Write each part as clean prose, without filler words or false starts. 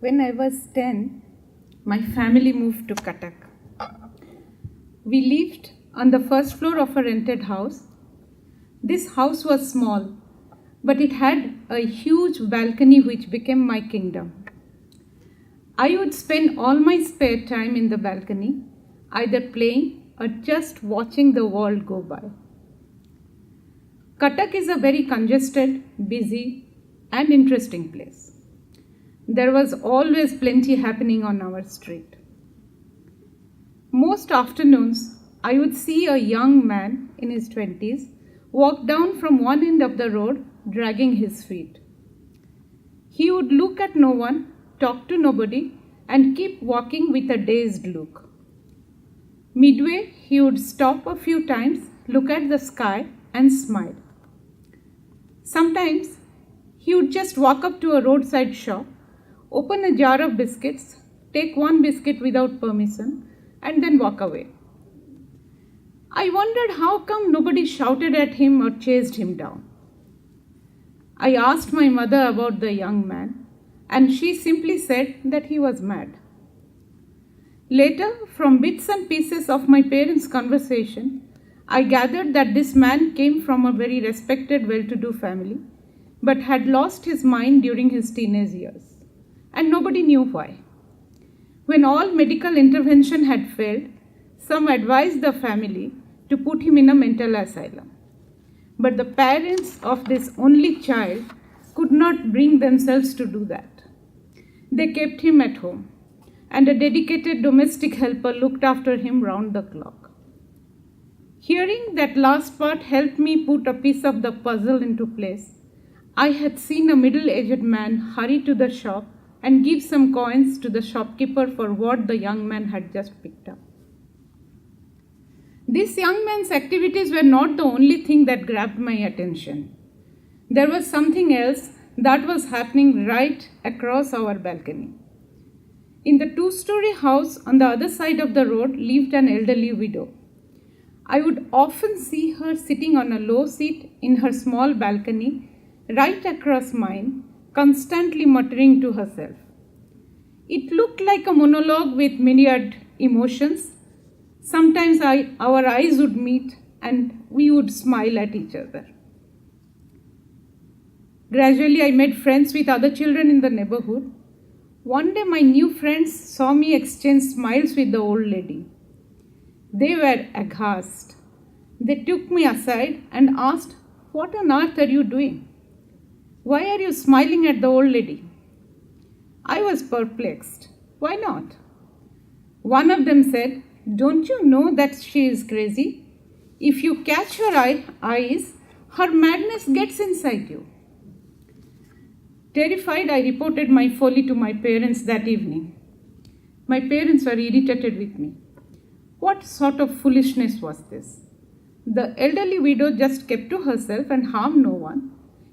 When I was 10, my family moved to Cuttack. We lived on the first floor of a rented house. This house was small, but it had a huge balcony which became my kingdom. I would spend all my spare time in the balcony, either playing or just watching the world go by. Cuttack is a very congested, busy, and interesting place. There was always plenty happening on our street. Most afternoons, I would see a young man in his 20s walk down from one end of the road, dragging his feet. He would look at no one, talk to nobody, and keep walking with a dazed look. Midway, he would stop a few times, look at the sky, and smile. Sometimes, he would just walk up to a roadside shop, open a jar of biscuits, take one biscuit without permission, and then walk away. I wondered how come nobody shouted at him or chased him down. I asked my mother about the young man, and she simply said that he was mad. Later, from bits and pieces of my parents' conversation, I gathered that this man came from a very respected, well-to-do family, but had lost his mind during his teenage years, and nobody knew why. When all medical intervention had failed, some advised the family to put him in a mental asylum. But the parents of this only child could not bring themselves to do that. They kept him at home, and a dedicated domestic helper looked after him round the clock. Hearing that last part helped me put a piece of the puzzle into place. I had seen a middle-aged man hurry to the shop and give some coins to the shopkeeper for what the young man had just picked up. This young man's activities were not the only thing that grabbed my attention. There was something else that was happening right across our balcony. In the two-story house on the other side of the road lived an elderly widow. I would often see her sitting on a low seat in her small balcony right across mine, constantly muttering to herself. It looked like a monologue with myriad emotions. Sometimes our eyes would meet and we would smile at each other. Gradually, I made friends with other children in the neighborhood. One day, my new friends saw me exchange smiles with the old lady. They were aghast. They took me aside and asked, "What on earth are you doing? Why are you smiling at the old lady?" I was perplexed. Why not? One of them said, "Don't you know that she is crazy? If you catch her eyes, her madness gets inside you." Terrified, I reported my folly to my parents that evening. My parents were irritated with me. What sort of foolishness was this? The elderly widow just kept to herself and harmed no one.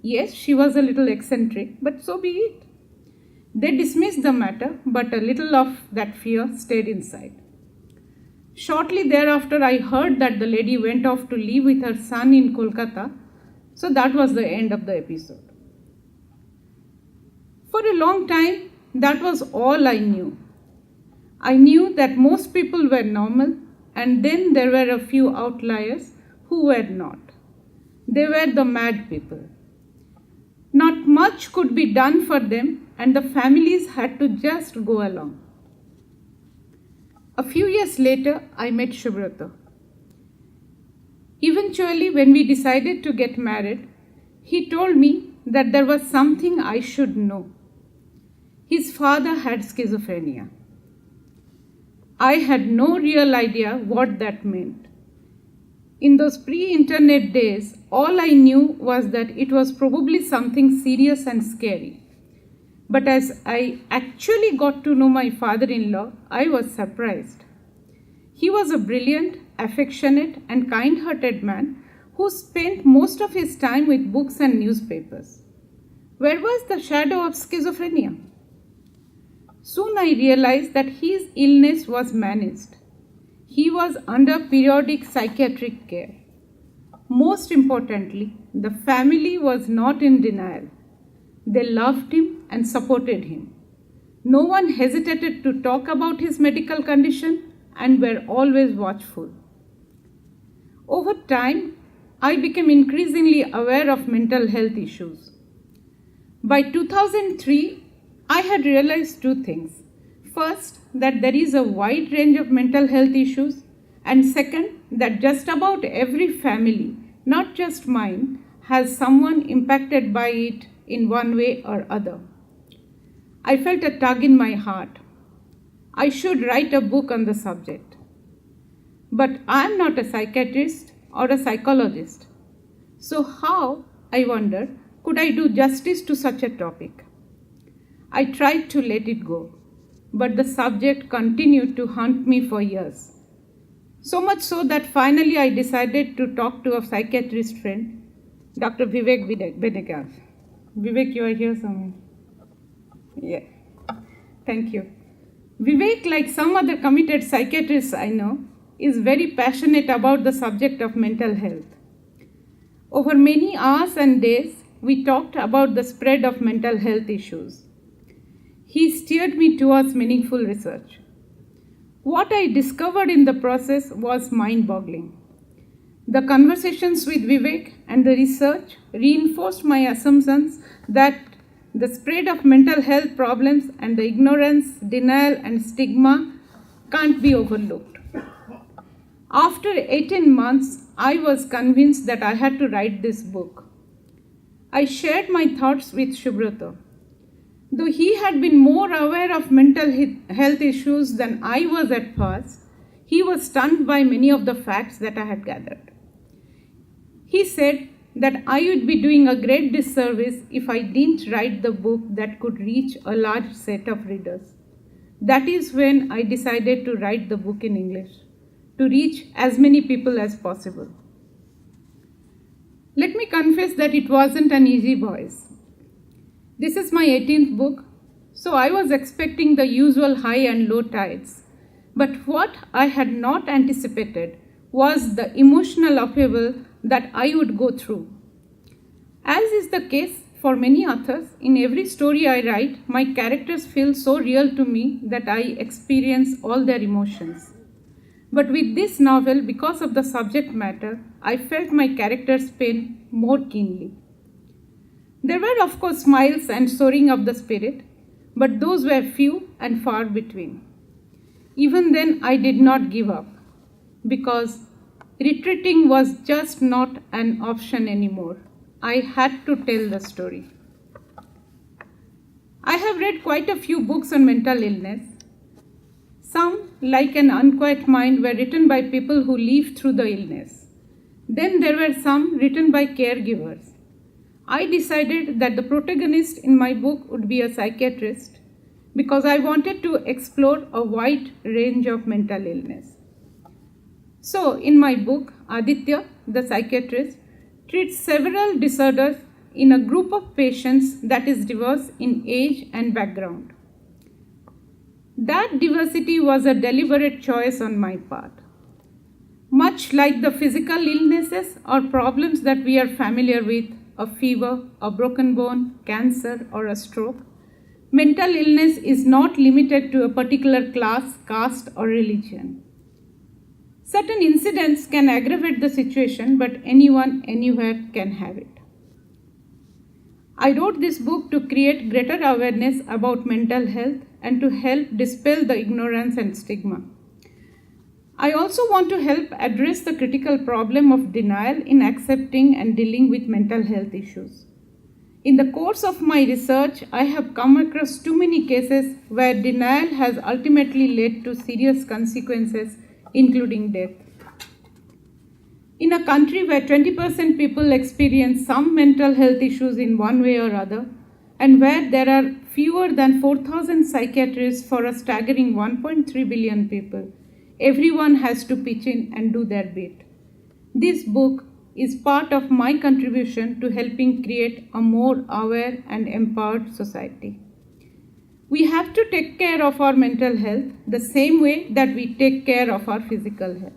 Yes, she was a little eccentric, but so be it. They dismissed the matter, but a little of that fear stayed inside. Shortly thereafter, I heard that the lady went off to live with her son in Kolkata, so that was the end of the episode. For a long time, that was all I knew. I knew that most people were normal, and then there were a few outliers who were not. They were the mad people. Not much could be done for them, and the families had to just go along. A few years later, I met Subrata. Eventually, when we decided to get married, he told me that there was something I should know. His father had schizophrenia. I had no real idea what that meant. In those pre-internet days, all I knew was that it was probably something serious and scary. But as I actually got to know my father-in-law, I was surprised. He was a brilliant, affectionate, and kind-hearted man who spent most of his time with books and newspapers. Where was the shadow of schizophrenia? Soon I realized that his illness was managed. He was under periodic psychiatric care. Most importantly, the family was not in denial. They loved him and supported him. No one hesitated to talk about his medical condition and were always watchful. Over time, I became increasingly aware of mental health issues. By 2003, I had realized two things. First, that there is a wide range of mental health issues, and second, that just about every family, not just mine, has someone impacted by it in one way or other. I felt a tug in my heart. I should write a book on the subject. But I am not a psychiatrist or a psychologist. So how, I wondered, could I do justice to such a topic? I tried to let it go, but the subject continued to haunt me for years. So much so that finally I decided to talk to a psychiatrist friend, Dr. Vivek Benegas. Vivek, you are here somewhere. Yeah, thank you. Vivek, like some other committed psychiatrists I know, is very passionate about the subject of mental health. Over many hours and days, we talked about the spread of mental health issues. He steered me towards meaningful research. What I discovered in the process was mind-boggling. The conversations with Vivek and the research reinforced my assumptions that the spread of mental health problems and the ignorance, denial, and stigma can't be overlooked. After 18 months, I was convinced that I had to write this book. I shared my thoughts with Subrata. Though he had been more aware of mental health issues than I was at first, he was stunned by many of the facts that I had gathered. He said that I would be doing a great disservice if I didn't write the book that could reach a large set of readers. That is when I decided to write the book in English, to reach as many people as possible. Let me confess that it wasn't an easy voice. This is my 18th book, so I was expecting the usual high and low tides. But what I had not anticipated was the emotional upheaval that I would go through. As is the case for many authors, in every story I write, my characters feel so real to me that I experience all their emotions. But with this novel, because of the subject matter, I felt my characters' pain more keenly. There were, of course, smiles and soaring of the spirit, but those were few and far between. Even then, I did not give up, because retreating was just not an option anymore. I had to tell the story. I have read quite a few books on mental illness. Some, like An Unquiet Mind, were written by people who lived through the illness. Then there were some written by caregivers. I decided that the protagonist in my book would be a psychiatrist because I wanted to explore a wide range of mental illness. So, in my book, Aditya, the psychiatrist, treats several disorders in a group of patients that is diverse in age and background. That diversity was a deliberate choice on my part. Much like the physical illnesses or problems that we are familiar with, a fever, a broken bone, cancer, or a stroke, mental illness is not limited to a particular class, caste, or religion. Certain incidents can aggravate the situation, but anyone, anywhere can have it. I wrote this book to create greater awareness about mental health and to help dispel the ignorance and stigma. I also want to help address the critical problem of denial in accepting and dealing with mental health issues. In the course of my research, I have come across too many cases where denial has ultimately led to serious consequences, including death. In a country where 20% people experience some mental health issues in one way or other, and where there are fewer than 4,000 psychiatrists for a staggering 1.3 billion people, everyone has to pitch in and do their bit. This book is part of my contribution to helping create a more aware and empowered society. We have to take care of our mental health the same way that we take care of our physical health.